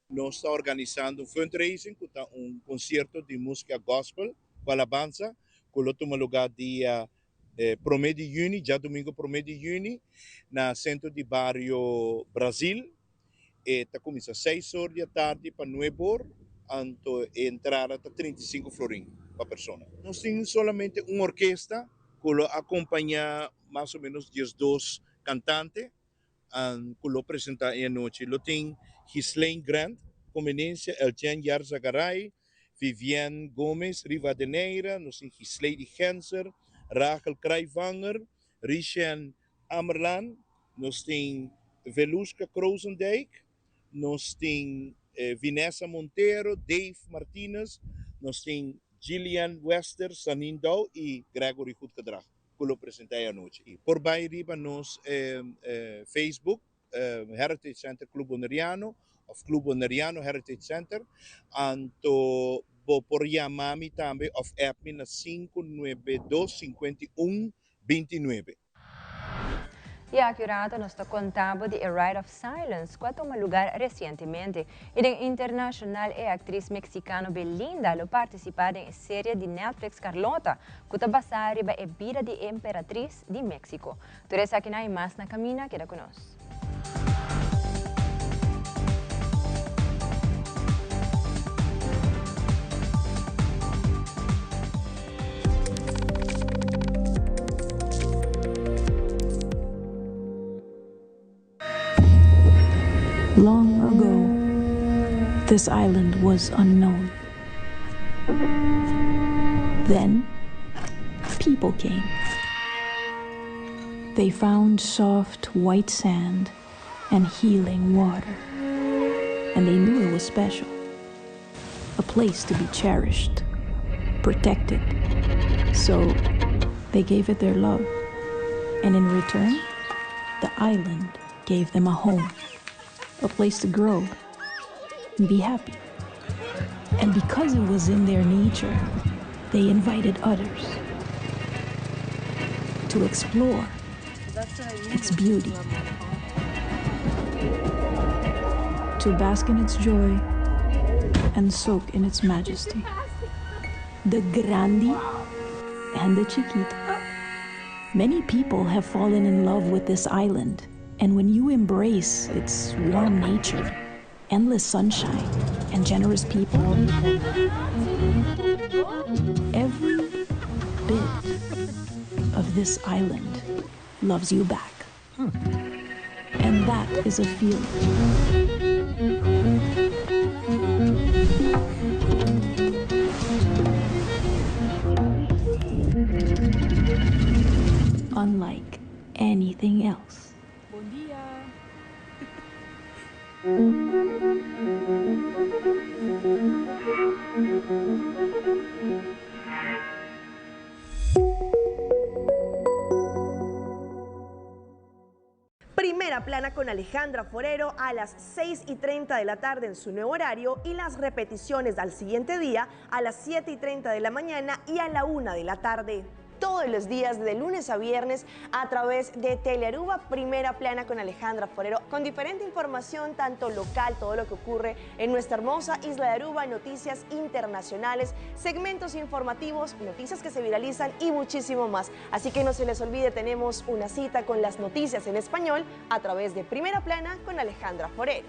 Nós estamos organizando um fundraising, um concerto de música gospel com alabanza, que vai tomar lugar dia 1 de junho, já domingo 1 de junho, no centro de bairro Brasil. Está começando às 6 horas da tarde para 9 horas. Então, entrar até 35 florins para pessoa. Nós temos somente uma orquestra que acompanha mais ou menos 12 cantantes que apresentam a noite. Nós temos Gislaine Grant, Conveniência, Eljan Yarzagaray, Viviane Gomes, Rivadeneira, nós temos Gislaine Henser, Rachel Kruivanger, Richard Amerland, nós temos Veluska Kroosendijk, nós temos Vanessa Monteiro, Dave Martinez, nós temos Gillian Wester, Sanindau e Gregory Hutkadrag, que apresentei à noite. E por baixo nós Facebook, Heritage Center Club Bonariano, ou Club Bonariano Heritage Center, então por chamar-me também, ou app-me na 592-5129. E a curata nos contava de A Rite of Silence, que tomou lugar recentemente. E a internacional e atriz mexicana Belinda lo participaram em série de Netflix Carlota, que está basada na vida de Imperatriz de México. Teresa aqui na mais na camina, queda conosco. Long ago, this island was unknown. Then, people came. They found soft white sand and healing water, and they knew it was special. A place to be cherished, protected. So, they gave it their love, and in return, the island gave them a home. A place to grow and be happy. And because it was in their nature, they invited others to explore its beauty, to bask in its joy and soak in its majesty. The Grande and the Chiquita. Many people have fallen in love with this island. And when you embrace its warm nature, endless sunshine, and generous people, every bit of this island loves you back. And that is a feeling. Unlike anything else. Primera plana con Alejandra Forero a las 6:30 de la tarde en su nuevo horario y las repeticiones al siguiente día a las 7:30 de la mañana y a la 1 de la tarde. todos los días, de lunes a viernes, a través de Telearuba Primera Plana con Alejandra Forero, con diferente información, tanto local, todo lo que ocurre en nuestra hermosa isla de Aruba, noticias internacionales, segmentos informativos, noticias que se viralizan y muchísimo más. Así que no se les olvide, tenemos una cita con las noticias en español a través de Primera Plana con Alejandra Forero.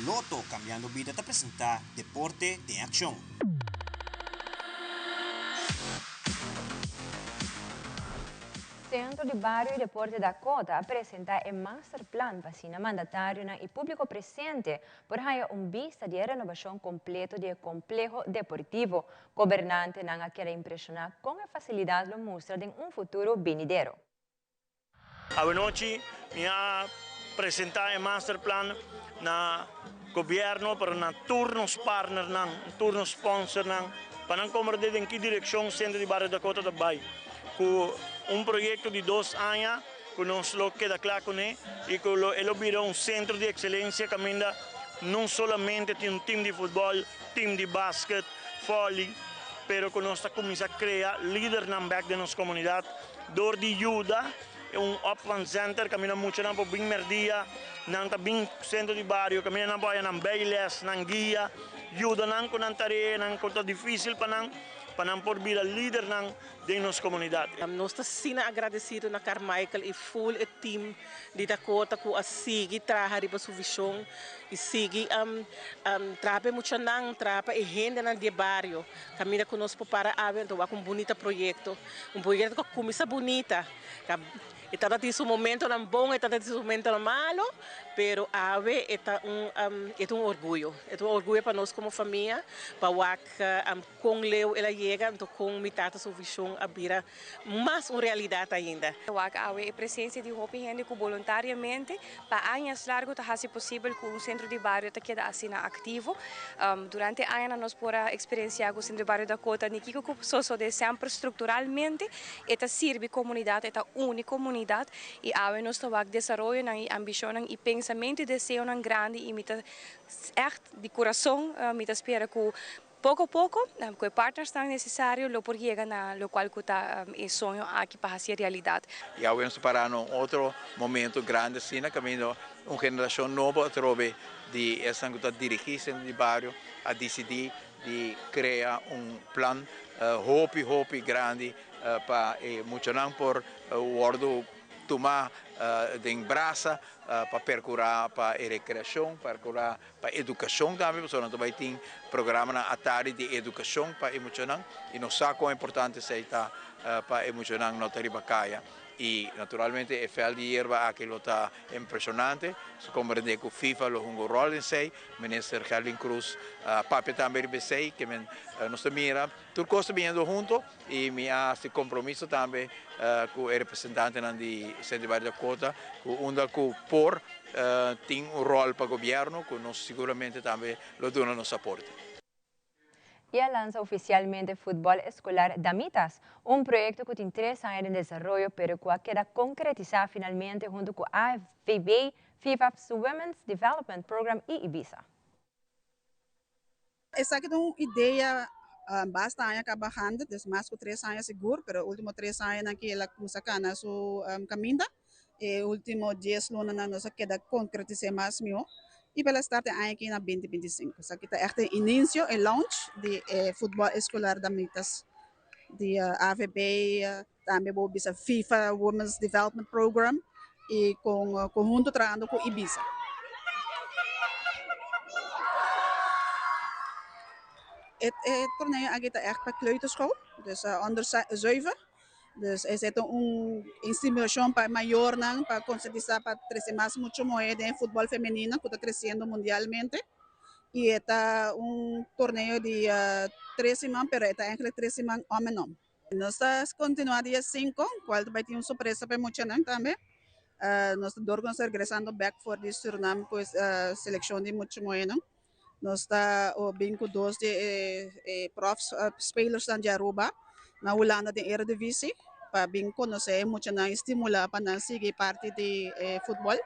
Loto Cambiando Vida te presenta Deporte de Acción. Centro de Barrio e Deporte Dakota apresenta o Masterplan vacina mandatário e público presente por haver vista de renovação completo do complexo deportivo. Governante não quer impressionar com a facilidade que mostra em futuro venidero. Oggi mi ha presentato il Masterplan na governo para na turnos partner nan, turnos sponsor nan, para como de em que direção Centro de Barrio Dakota também. Com projeto de 2 anos, que nós lo queda claro com ele, e que ele virou centro de excelência que ainda não somente tem time de futebol, time de basquete, vôlei, pero que nós está começando a criar líder na back de nossa comunidade, door de ajuda, opvang center, que ainda muito não bem merdia, não tá bem centro de barrio, que ainda não vai na bailes, na guia, ajuda não com a tarefa, não com tá difícil para não por vir a líder de nossa comunidade. Nós estamos sendo agradecidos na Carmichael e full team de Dakota que a seguir trabalhar para sua visão e seguir trabalhar muito não trabalhar e rende na de barrio. Caminha conosco para a evento com um bonito projeto que começa bonita. E está nesse momento não bom, está nesse momento não malo, pero ave é orgulho para nós como família, para com Leo ela chega, então com mitad sua visão a vira mais uma realidade ainda. Ave a presença de hopi gente que voluntariamente para anos largo está se possível que centro de barrio está queda assim ativo. Durante anos nós pora experienciar o centro de barrio Dakota, ni que so de sempre estruturalmente, eta sirve comunidade, eta une comunidade. E ave nós tawag desenvolver ng ambição e pensamento e desejo ng grande e mita echt de coração mita espera que pouco a pouco com partners são necessários lo por chegar na lo qual que tá sonho aqui para ser realidade. E agora vamos para outro momento grande assim na caminho geração nova trove de essa que dirigir de barrio a decidir de criar plan hope grande para muito não por o ordo tomar de braça para percurar para recreação, para educação também, porque nós também tem programa na Atari de educação para emocionar e nós sabemos é importante seita para emocionar na Taribacaya. E naturalmente o fel de hierba aquilo está impressionante, se compreende que o FIFA lo um rol em sei, ministro Gerlin Cruz, papi também sei que nós mira, tudo costa vindo junto e me há esse compromisso também com o representante de Centro de Barrio Dakota, que por tem rol para o governo, que nós seguramente também lo dona nosso aporte. Y lanza oficialmente Fútbol Escolar Damitas, un proyecto que tiene 3 años en desarrollo, pero que queda concretizado finalmente junto con AFVB, FIFA's Women's Development Program y Ibiza. Essa aqui é uma ideia bastante trabalhando, desde mais de 3 anos seguro, mas os últimos 3 anos aqui ela começa a na sua caminho, e os últimos 10 anos nós queda concretizar mais meu. E pela start aqui na 2025. Isso aqui está echt o início e launch de futebol escolar da Mitas, de AVB, também vou bisa FIFA Women's Development Program e com conjunto trabalhando com Ibiza. Het torneio aqui está echt para kleuterschool, dus onder 7. Dus é uma estimulação para maior, para conscientizar, para crescer mais muito mais em futebol feminino, que está crescendo mundialmente. E é torneio de 3 semanas, mas é eigentlich 3 semanas homem não. Nós estamos continuando dia 5, qual vai ter uma surpresa para muitos também. Nós estamos regressando back for the Suriname com a seleção de muitos mais. Nós estamos bem com 2 de profs, spelers de Aruba. Na Holanda de Eredivisie. para bem conhecer muito na estimular para não seguir parte de futebol.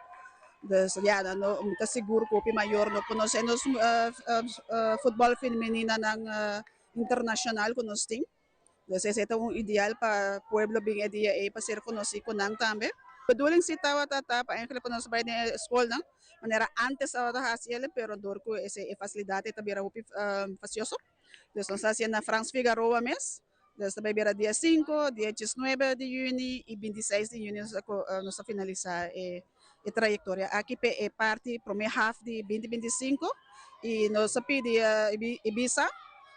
Dus ja, dan está seguro que o maior não conhecemos futebol feminino internacional que nós temos. Dus esse é ideal para o pueblo bem para ser conhecido com nang também. Bedoeling si tawa tata pa eigenlijk pa nasa bayan na school nang manera antes sa hasiel pero dor ko ese facilidade tabira upi facioso. Dus nasa siya na Franz Figueroa mes. Dus tabay bira dia 5, dia 19 de junho e 26 de junho nós finalizar a trajetória. Aqui é parte primeira half de 2025 e nós pedi Ibiza.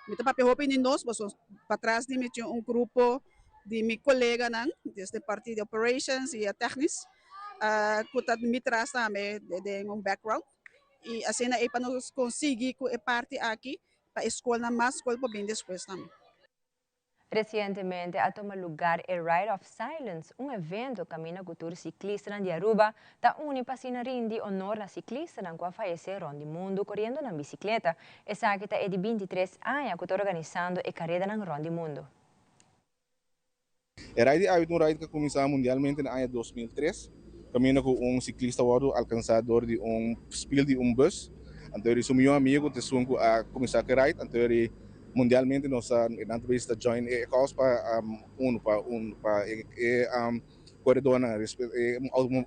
Mita pa hope ni nós, para trás de mim tinha grupo de meu colega desde parte de operations e técnicos, que me traz também de background e assim é para nós conseguir que parte aqui para a escola mais escola para bem depois também. Recientemente ha tomado lugar el Ride of Silence, un evento cammina cultura ciclista de Aruba, da uni pasina rindi honor na ciclista na qual faleceram di mundo correndo na bicicleta. Essa aqui é de 23 anos que está organizando a carreira na Rondi Mundo. O ride é um ride que começou mundialmente no ano 2003. Caminho com ciclista alcançador de spiel de bus. Então ele meu amigo te sunco a começar a ride. Então mundialmente nós vez da join a cause para corredor na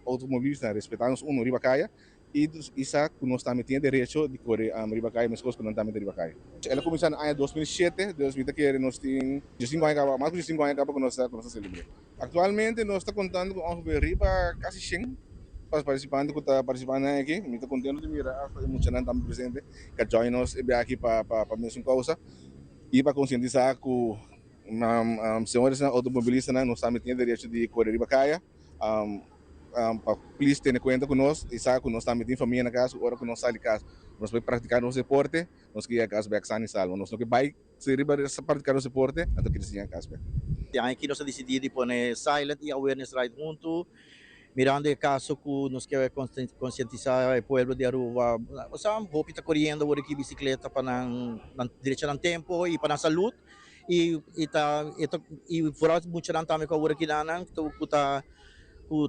automobilista respeitamos Ribacaia e isso que nós também temos direito de correr Ribacaia mas coisas que não também Ribacaia. Ela começou no ano 2007, 2000 que nós temos 5 anos mais de 5 anos que nós celebramos. Atualmente nós está contando com Riba quase 100 participantes que está participando aqui. Me está contente de mirar muito gente também presente que join nós aqui para a mesma causa. E para conscientizar que os senhores automobilistas nós também temos direito de correr Ribacaia. Para eles terem conta com nós e saber que nós também temos família na casa, hora que nós saímos de casa. Nós vamos praticar nosso esporte, nós queremos que a casa vai estar salvo. Nós não queremos praticar nosso esporte, então queremos que a casa vai. Aqui nós decidimos pôr silent e awareness ride junto. Mirando o caso que nós queremos conscientizar o povo de Aruba. Nós vamos estar correndo agora aqui bicicleta para na direção do tempo e para a saúde. E fora muito também com agora aqui na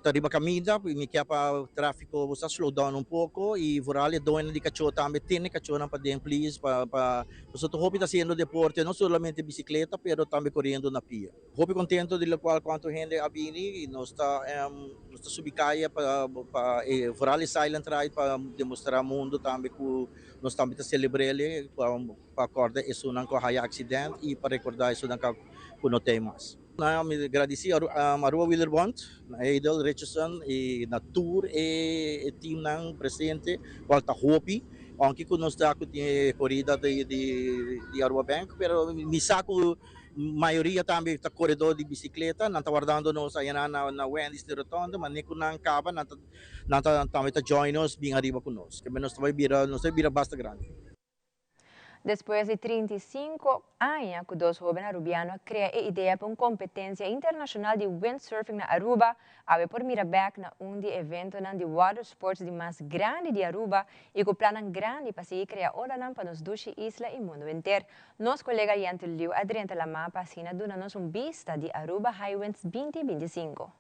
que riba camisa, me quer para o tráfego você slow down pouco e vorale doina de cachorro também tem cachorro para dentro please para você tô hope está sendo deporte não somente bicicleta, pero também correndo na pia. Hope contento de qual quanto gente abini e nós está subicaia para vorale silent ride para demonstrar ao mundo também que nós também está celebrando para acordar isso não com high accident e para recordar isso não com não tem mais. Me agradeci a Aruba Willerbond, na Edel Richardson e na tour e team ng presidente Walter Hopi. Aunque que nós está com a corrida de Aruba Bank, pero misa ko maioria também está corredor de bicicleta, não está guardando nós aí na Wendy's de Rotonda, mas nem com não acaba, não também está join nós bem arriba com nós, que nós vai vira basta grande. Depois de 35 anos que dois jovens arubianos criam a ideia para uma competência internacional de windsurfing na Aruba, ave por Miraback na de evento de water sports de mais grande de Aruba e com plano grande para seguir criar hora para nos duas islas e mundo inteiro. Nosso colega Yanto Liu adrienta la mapa assina dando-nos vista de Aruba Highwinds 2025.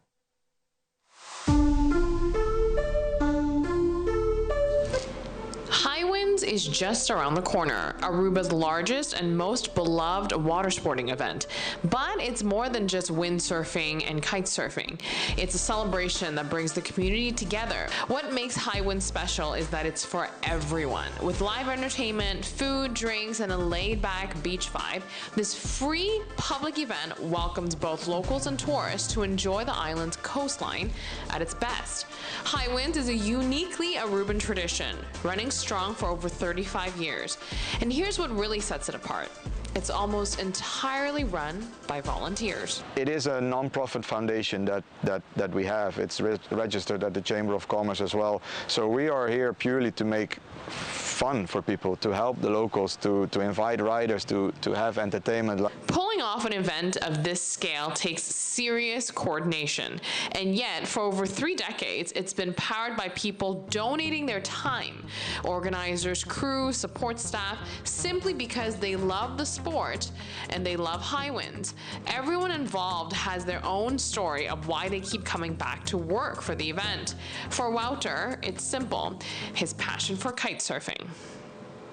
Highwinds is just around the corner, Aruba's largest and most beloved water sporting event. But it's more than just windsurfing and kite surfing. It's a celebration that brings the community together. What makes Highwinds special is that it's for everyone. With live entertainment, food, drinks, and a laid-back beach vibe, this free public event welcomes both locals and tourists to enjoy the island's coastline at its best. Highwinds is a uniquely Aruban tradition, running strong for over 35 years. And here's what really sets it apart. It's almost entirely run by volunteers. It is a non-profit foundation that we have. It's registered at the Chamber of Commerce as well. So we are here purely to make fun for people, to help the locals, to invite riders, to have entertainment. Pulling off an event of this scale takes serious coordination. And yet, for over 3 decades, it's been powered by people donating their time. Organizers, crew, support staff, simply because they love the sport sport, and they love high winds. Everyone involved has their own story of why they keep coming back to work for the event. For Wouter, it's simple, his passion for kite surfing.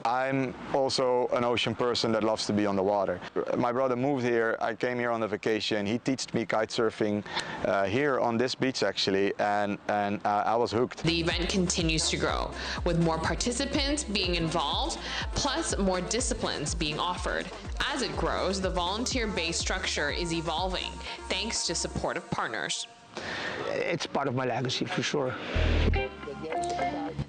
I'm also an ocean person that loves to be on the water. My brother moved here, I came here on a vacation, he taught me kite surfing here on this beach actually, and I was hooked. The event continues to grow, with more participants being involved, plus more disciplines being offered. As it grows, the volunteer-based structure is evolving, thanks to supportive partners. It's part of my legacy for sure.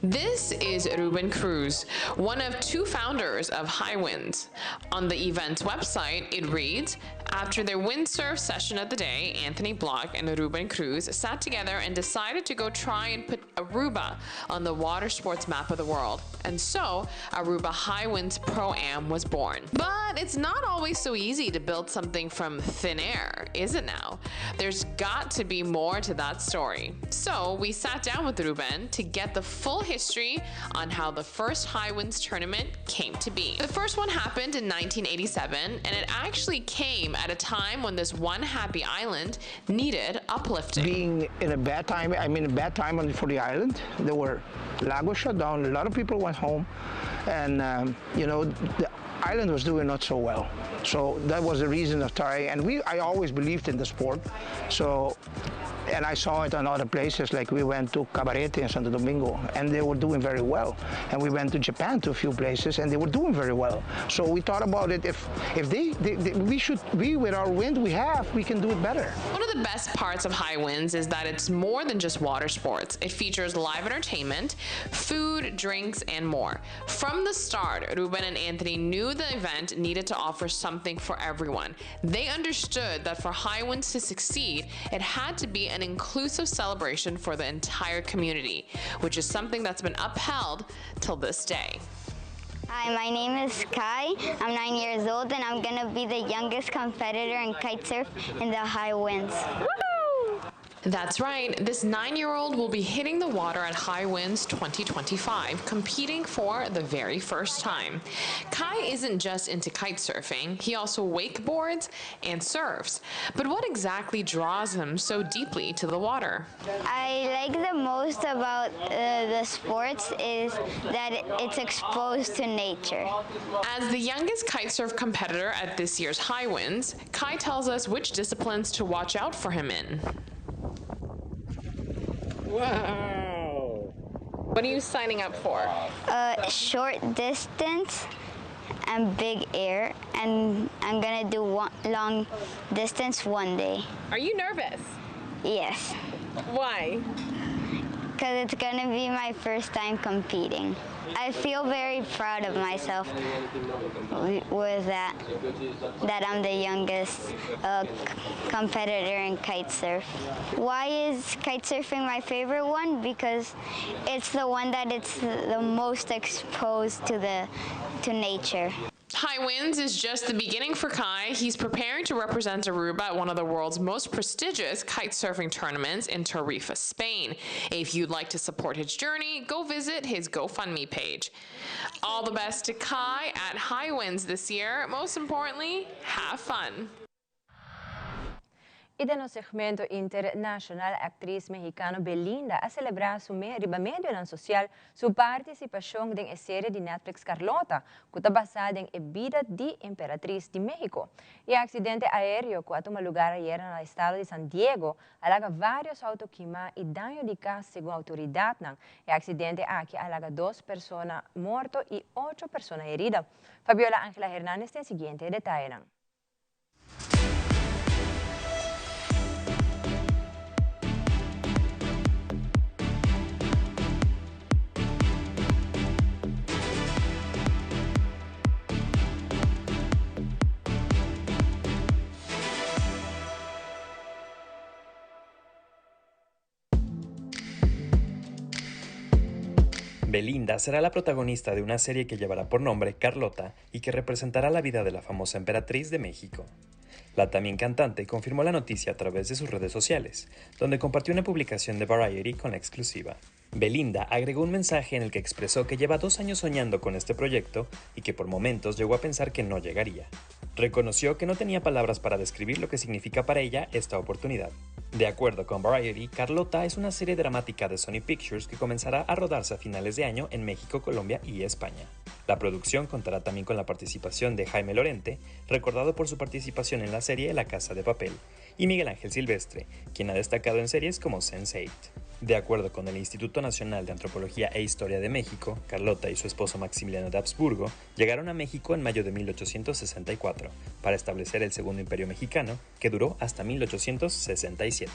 This is Ruben Cruz, one of two founders of High Winds. On the event's website, it reads, after their windsurf session of the day, Anthony Block and Ruben Cruz sat together and decided to go try and put Aruba on the water sports map of the world. And so, Aruba High Winds Pro-Am was born. But it's not always so easy to build something from thin air, is it now? There's got to be more to that story. So, we sat down with Ruben to get the full history on how the first High Winds tournament came to be. The first one happened in 1987, and it actually came at a time when this one happy island needed uplifting. Being in a bad time, for the island. There were Lagos shut down, a lot of people went home, and you know, the island was doing not so well. So that was the reason of trying, and I always believed in the sport. So, and I saw it on other places, like we went to Cabarete in Santo Domingo, and they were doing very well. And we went to Japan to a few places, and they were doing very well. So we thought about it, if we with our wind we can do it better. One of the best parts of High Winds is that it's more than just water sports. It features live entertainment, food, drinks, and more. From the start, Ruben and Anthony knew the event needed to offer something for everyone. They understood that for High Winds to succeed, it had to be an inclusive celebration for the entire community, which is something that's been upheld till this day. Hi, my name is Kai. I'm 9 years old, and I'm gonna be the youngest competitor in kite surf in the High Winds. That's right, this 9-year-old will be hitting the water at High Winds 2025, competing for the very first time. Kai isn't just into kite surfing, he also wakeboards and surfs. But what exactly draws him so deeply to the water? I like the most about the sports is that it's exposed to nature. As the youngest kite surf competitor at this year's High Winds, Kai tells us which disciplines to watch out for him in. Wow! What are you signing up for? Short distance and big air, and I'm gonna do long distance one day. Are you nervous? Yes. Why? Because it's gonna be my first time competing. I feel very proud of myself with that I'm the youngest competitor in kite surf. Why is kite surfing my favorite one? Because it's the one that it's the most exposed to nature. High Winds is just the beginning for Kai. He's preparing to represent Aruba at one of the world's most prestigious kite surfing tournaments in Tarifa, Spain. If you'd like to support his journey, go visit his GoFundMe page. All the best to Kai at High Winds this year. Most importantly, have fun. E no segmento internacional, actriz mexicana Belinda a celebrar su medio ng social su participación en serie de Netflix Carlota, que está basada en vida de emperatriz de México. E accidente aéreo que tomó lugar ayer en el estado de San Diego alaga varios autos quemados y daño de casa según autoridad. El accidente aquí alaga 2 personas muertas y 8 personas heridas. Fabiola Ángela Hernández tiene el siguiente detalle. Belinda será la protagonista de una serie que llevará por nombre Carlota y que representará la vida de la famosa emperatriz de México. La también cantante confirmó la noticia a través de sus redes sociales, donde compartió una publicación de Variety con la exclusiva. Belinda agregó un mensaje en el que expresó que lleva 2 años soñando con este proyecto y que por momentos llegó a pensar que no llegaría. Reconoció que no tenía palabras para describir lo que significa para ella esta oportunidad. De acuerdo con Variety, Carlota es una serie dramática de Sony Pictures que comenzará a rodarse a finales de año en México, Colombia y España. La producción contará también con la participación de Jaime Lorente, recordado por su participación en la serie La Casa de Papel, y Miguel Ángel Silvestre, quien ha destacado en series como Sense8. De acuerdo con el Instituto Nacional de Antropología e Historia de México, Carlota y su esposo Maximiliano de Habsburgo llegaron a México en mayo de 1864 para establecer el Segundo Imperio Mexicano, que duró hasta 1867.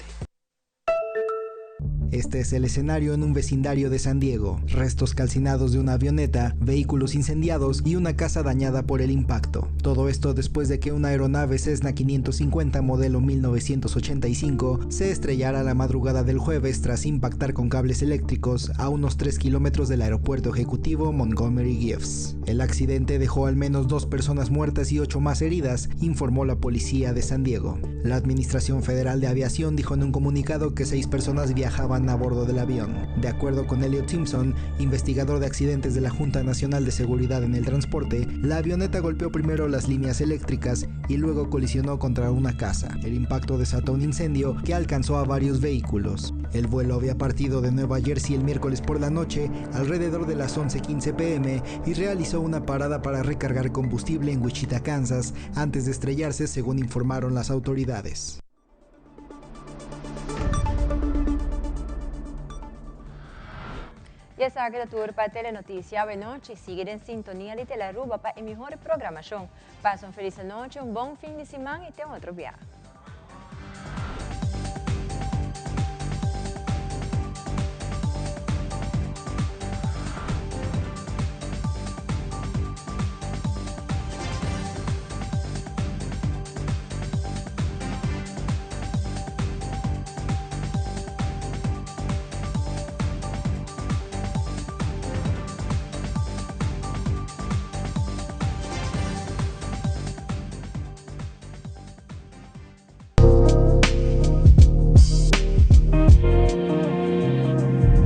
Este es el escenario en un vecindario de San Diego. Restos calcinados de una avioneta, vehículos incendiados y una casa dañada por el impacto. Todo esto después de que una aeronave Cessna 550 modelo 1985 se estrellara la madrugada del jueves tras impactar con cables eléctricos a unos 3 kilómetros del aeropuerto ejecutivo Montgomery Gibbs. El accidente dejó al menos 2 personas muertas y 8 más heridas, informó la policía de San Diego. La Administración Federal de Aviación dijo en un comunicado que 6 personas viajaban a bordo del avión. De acuerdo con Elliot Simpson, investigador de accidentes de la Junta Nacional de Seguridad en el Transporte, la avioneta golpeó primero las líneas eléctricas y luego colisionó contra una casa. El impacto desató un incendio que alcanzó a varios vehículos. El vuelo había partido de Nueva Jersey el miércoles por la noche, alrededor de las 11:15 p.m. y realizó una parada para recargar combustible en Wichita, Kansas, antes de estrellarse, según informaron las autoridades. Ya sabe que turpa Telenotícia Noche y sigue en sintonía de Telearuba para a mejor programación. Passa uma feliz noite, um bom fim de semana e até outro viagem.